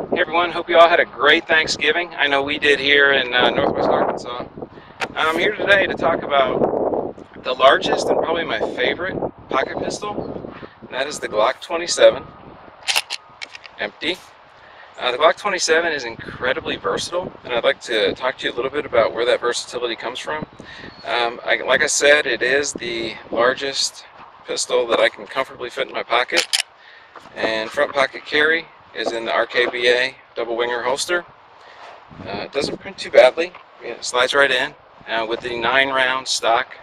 Hey everyone, hope you all had a great Thanksgiving. I know we did here in Northwest Arkansas. I'm here today to talk about the largest and probably my favorite pocket pistol, and that is the Glock 27, empty. The Glock 27 is incredibly versatile, and I'd like to talk to you a little bit about where that versatility comes from. Like I said, it is the largest pistol that I can comfortably fit in my pocket, and front pocket carry is in the RKBA double winger holster. It doesn't print too badly. It slides right in. With the 9-round stock,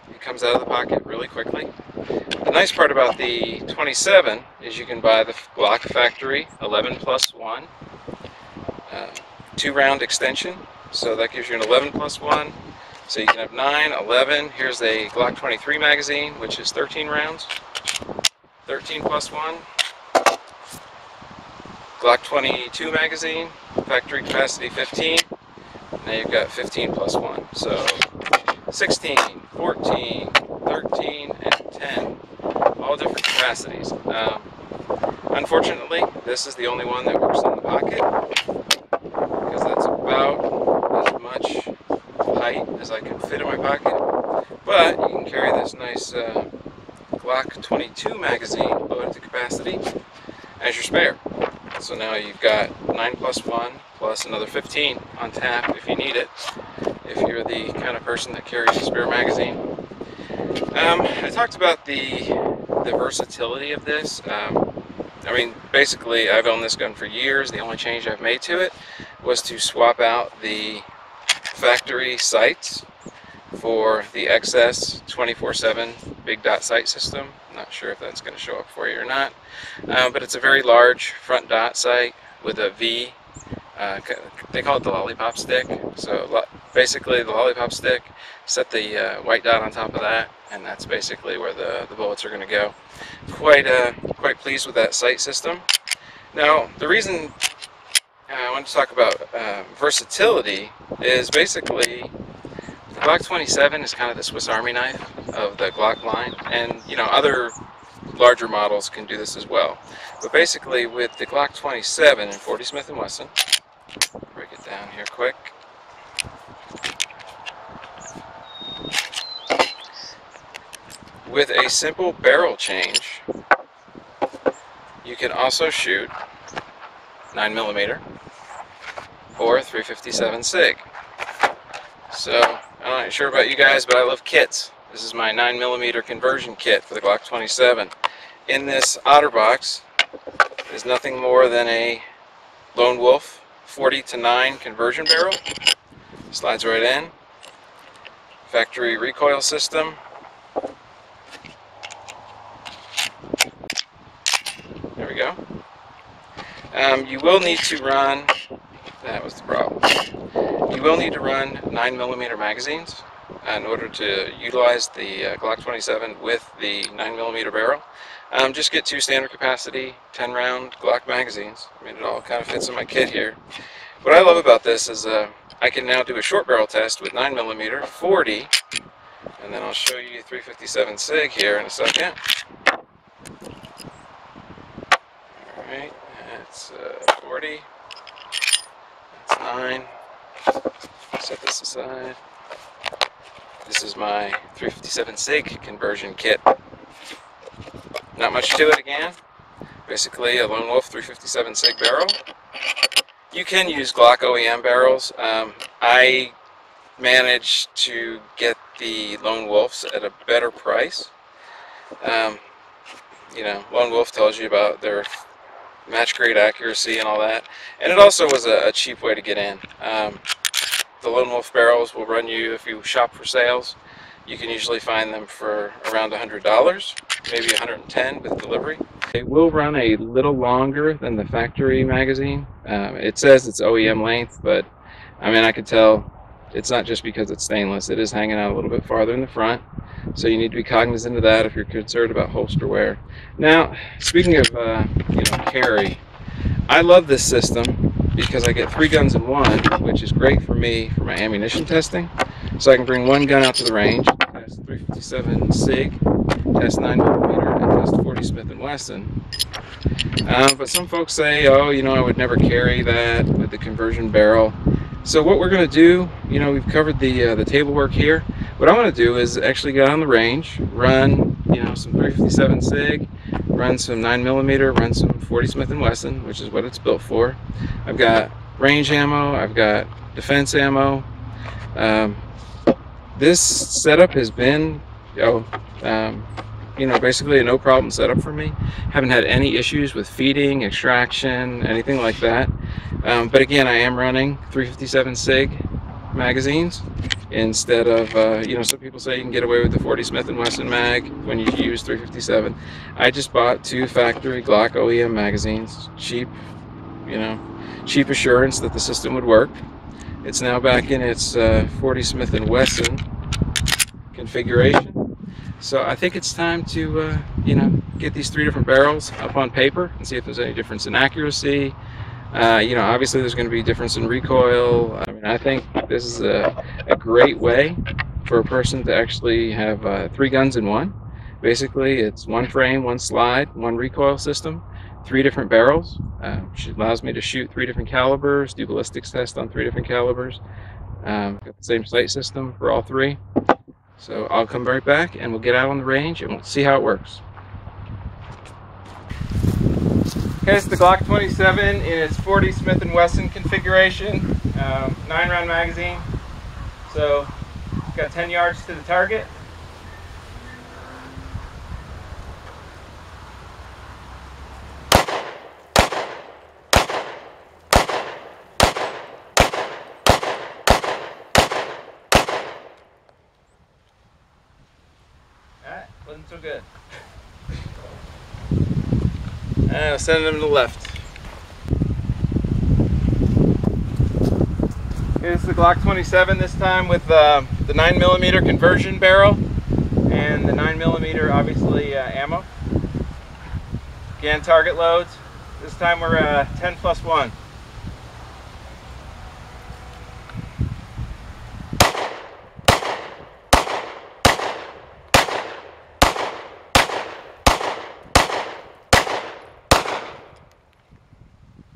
it comes out of the pocket really quickly. The nice part about the 27 is you can buy the Glock factory 11+1 2-round extension, so that gives you an 11+1. So you can have 9, 11. Here's a Glock 23 magazine, which is 13 rounds, 13+1. Glock 22 magazine, factory capacity 15. Now you've got 15+1. So 16, 14, 13, and 10. All different capacities. Unfortunately, this is the only one that works in the pocket, because that's about as much height as I can fit in my pocket. But you can carry this nice Glock 22 magazine loaded to capacity as your spare. So now you've got 9+1 plus another 15 on tap if you need it, if you're the kind of person that carries a spare magazine. I talked about the versatility of this. I mean, basically, I've owned this gun for years. The only change I've made to it was to swap out the factory sights for the XS 24/7 big dot sight system. I'm not sure if that's going to show up for you or not, but it's a very large front dot sight with a V. They call it the lollipop stick. So basically, the lollipop stick, set the white dot on top of that, and that's basically where the bullets are going to go. Quite pleased with that sight system. Now, the reason I want to talk about versatility is basically the Glock 27 is kind of the Swiss Army knife of the Glock line, and you know, other larger models can do this as well. But basically, with the Glock 27 and 40 Smith & Wesson, break it down here quick. With a simple barrel change, you can also shoot 9mm or 357 SIG. So, I'm not sure about you guys, but I love kits. This is my 9mm conversion kit for the Glock 27. In this OtterBox is nothing more than a Lone Wolf 40-9 conversion barrel. Slides right in. Factory recoil system. There we go. You will need to run, that was the problem. You will need to run 9mm magazines in order to utilize the Glock 27 with the 9mm barrel. Just get 2 standard capacity 10-round Glock magazines. I mean, it all kind of fits in my kit here. What I love about this is I can now do a short barrel test with 9mm, 40, and then I'll show you 357 SIG here in a second. Alright, that's 40, that's 9. Set this aside. This is my 357 SIG conversion kit. Not much to it again. Basically a Lone Wolf 357 SIG barrel. You can use Glock OEM barrels. I managed to get the Lone Wolves at a better price. You know, Lone Wolf tells you about their match grade accuracy and all that, and it also was a cheap way to get in. The Lone Wolf barrels will run you, if you shop for sales, you can usually find them for around $100, maybe $110 with delivery. It will run a little longer than the factory magazine. It says it's OEM length, but I mean, I could tell it's not just because it's stainless. It is hanging out a little bit farther in the front, so you need to be cognizant of that if you're concerned about holster wear. Now, speaking of carry, I love this system because I get 3 guns in one, which is great for me for my ammunition testing. So I can bring one gun out to the range, test 357 SIG, test 9mm, and test 40 Smith & Wesson. But some folks say, oh, you know, I would never carry that with the conversion barrel. So what we're going to do, you know, we've covered the table work here. What I want to do is actually get on the range, run, you know, some 357 SIG, run some 9mm, run some 40 Smith & Wesson, which is what it's built for. I've got range ammo, I've got defense ammo. This setup has been, you know, basically a no problem setup for me. Haven't had any issues with feeding, extraction, anything like that. But again, I am running 357 SIG magazines instead of, you know, some people say you can get away with the 40 Smith & Wesson mag when you use 357. I just bought 2 factory Glock OEM magazines, cheap, you know, cheap assurance that the system would work. It's now back in its 40 Smith & Wesson configuration. So I think it's time to, you know, get these 3 different barrels up on paper and see if there's any difference in accuracy. You know, obviously there's going to be difference in recoil. I mean, I think this is a great way for a person to actually have 3 guns in one. Basically, it's 1 frame, 1 slide, 1 recoil system, 3 different barrels, which allows me to shoot 3 different calibers, do ballistics test on 3 different calibers. Got the same sight system for all 3. So I'll come right back and we'll get out on the range and we'll see how it works. Okay, it's the Glock 27 in its 40 Smith & Wesson configuration, 9-round magazine. So got 10 yards to the target. Alright, wasn't so good. I'll send them to the left. Okay, this is the Glock 27 this time with the 9mm conversion barrel and the 9mm obviously ammo. Again, target loads. This time we're 10+1.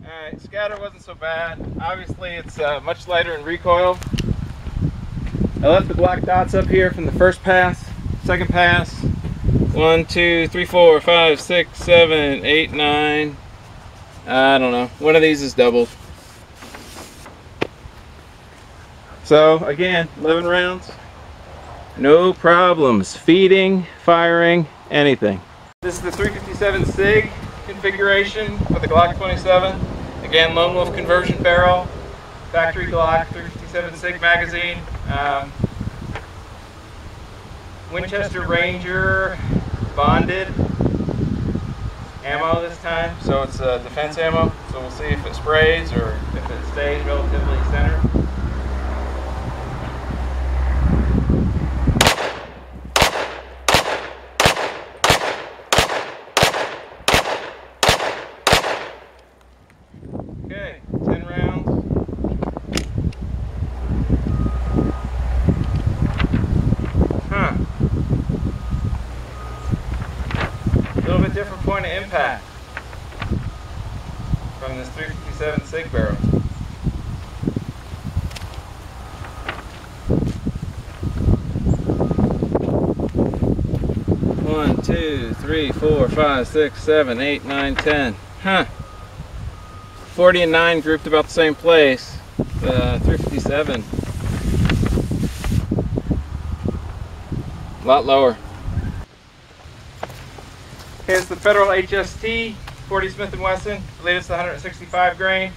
Alright, scatter wasn't so bad. Obviously it's much lighter in recoil. I left the black dots up here from the first pass, second pass. 1, 2, 3, 4, 5, 6, 7, 8, 9. I don't know. One of these is doubled. So again, 11 rounds. No problems. Feeding, firing, anything. This is the 357 SIG configuration for the Glock 27. Again, Lone Wolf conversion barrel, factory Glock 357 SIG magazine, Winchester Ranger bonded ammo this time, so it's defense ammo. So we'll see if it sprays or if it stays relatively centered. Okay, 10 rounds. Huh. A little bit different point of impact from this 357 SIG barrel. One, 2, 3, 4, 5, 6, 7, 8, 9, 10. Huh. 40 and 9 grouped about the same place. 357. A lot lower. Okay, it's the Federal HST 40 Smith & Wesson. I believe it's the 165 grain.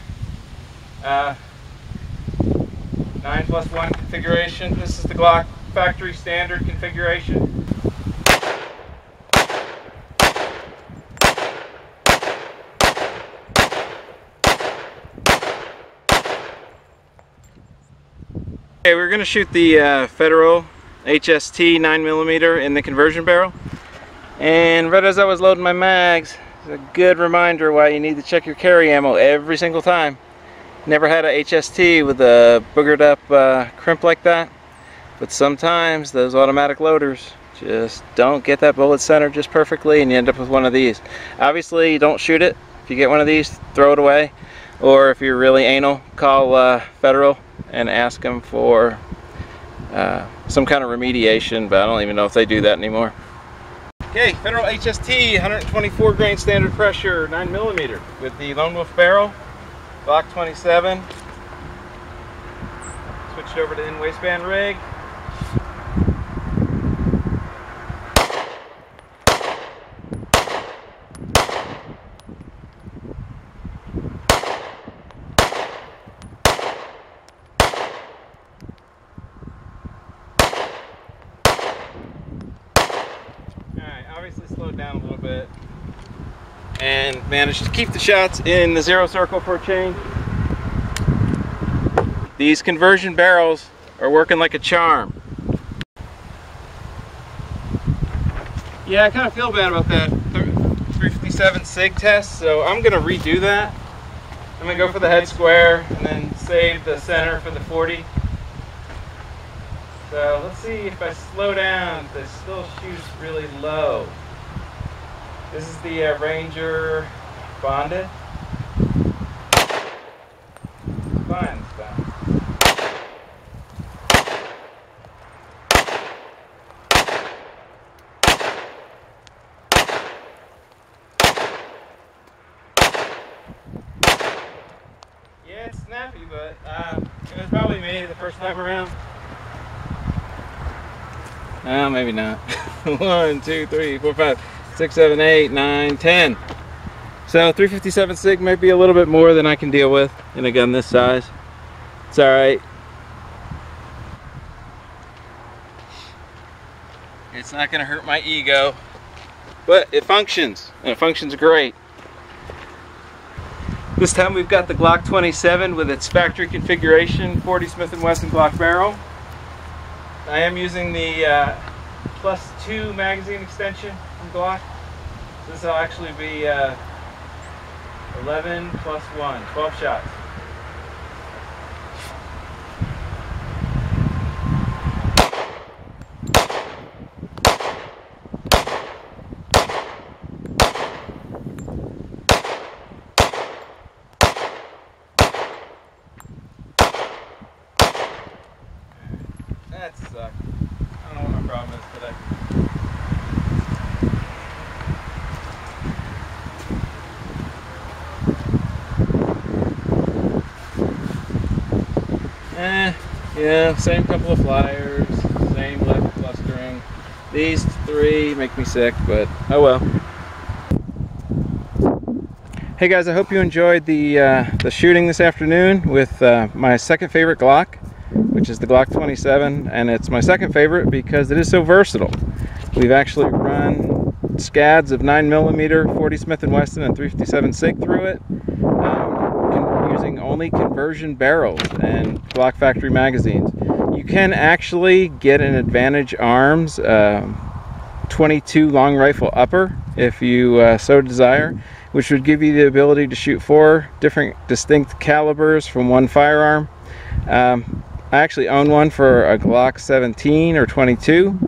9+1 configuration. This is the Glock factory standard configuration. Okay, we're going to shoot the Federal HST 9mm in the conversion barrel. And right as I was loading my mags, it's a good reminder why you need to check your carry ammo every single time. Never had a HST with a boogered up crimp like that, but sometimes those automatic loaders Just don't get that bullet centered just perfectly and you end up with one of these. Obviously, don't shoot it. If you get one of these, throw it away. Or if you're really anal, call Federal and ask them for some kind of remediation, but I don't even know if they do that anymore. Okay, Federal HST, 124 grain standard pressure, 9mm with the Lone Wolf barrel, Glock 27. Switched over to in-waistband rig. Obviously slowed down a little bit and managed to keep the shots in the 0 circle for a change. These conversion barrels are working like a charm. Yeah, I kind of feel bad about that 357 SIG test, so I'm going to redo that. I'm going to go for the head square and then save the center for the 40. So let's see if I slow down, if it still shoots really low. This is the Ranger bonded. Fine, it's fine. Yeah, it's snappy, but it was probably me the first time around. Oh, maybe not. 1, 2, 3, 4, 5, 6, 7, 8, 9, 10. So 357 SIG might be a little bit more than I can deal with in a gun this size. It's alright. It's not going to hurt my ego. But it functions, and it functions great. This time we've got the Glock 27 with its factory configuration 40 Smith & Wesson Glock barrel. I am using the +2 magazine extension from Glock. So this will actually be 11 plus 1, 12 shots. That sucked. I don't know what my problem is today. Yeah, same couple of flyers, same left clustering. These 3 make me sick, but oh well. Hey guys, I hope you enjoyed the shooting this afternoon with my second favorite Glock, which is the Glock 27, and it's my second favorite because it is so versatile. We've actually run scads of 9mm 40 Smith & Wesson and 357 SIG through it, using only conversion barrels and Glock factory magazines. You can actually get an Advantage Arms 22 long rifle upper if you so desire, which would give you the ability to shoot 4 different distinct calibers from one firearm. I actually own one for a Glock 17 or 22.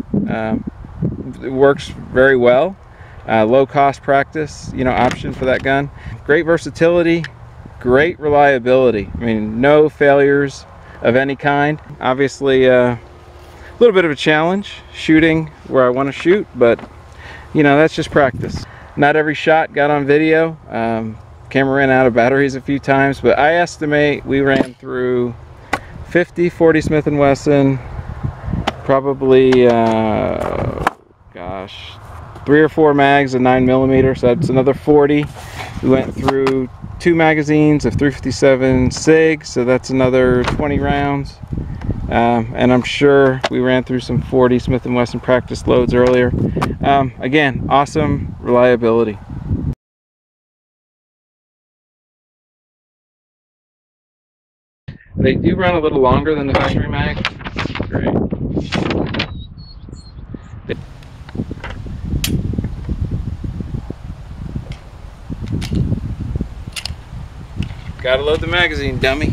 It works very well. Low cost practice, option for that gun. Great versatility, great reliability. I mean, no failures of any kind. Obviously, a little bit of a challenge shooting where I want to shoot, but that's just practice. Not every shot got on video. Camera ran out of batteries a few times, but I estimate we ran through 50 40 Smith & Wesson, probably 3 or 4 mags of 9mm, so that's another 40. We went through 2 magazines of 357 SIG, so that's another 20 rounds. And I'm sure we ran through some 40 Smith & Wesson practice loads earlier. Again, awesome reliability. They do run a little longer than the factory mag. Great. Gotta load the magazine, dummy.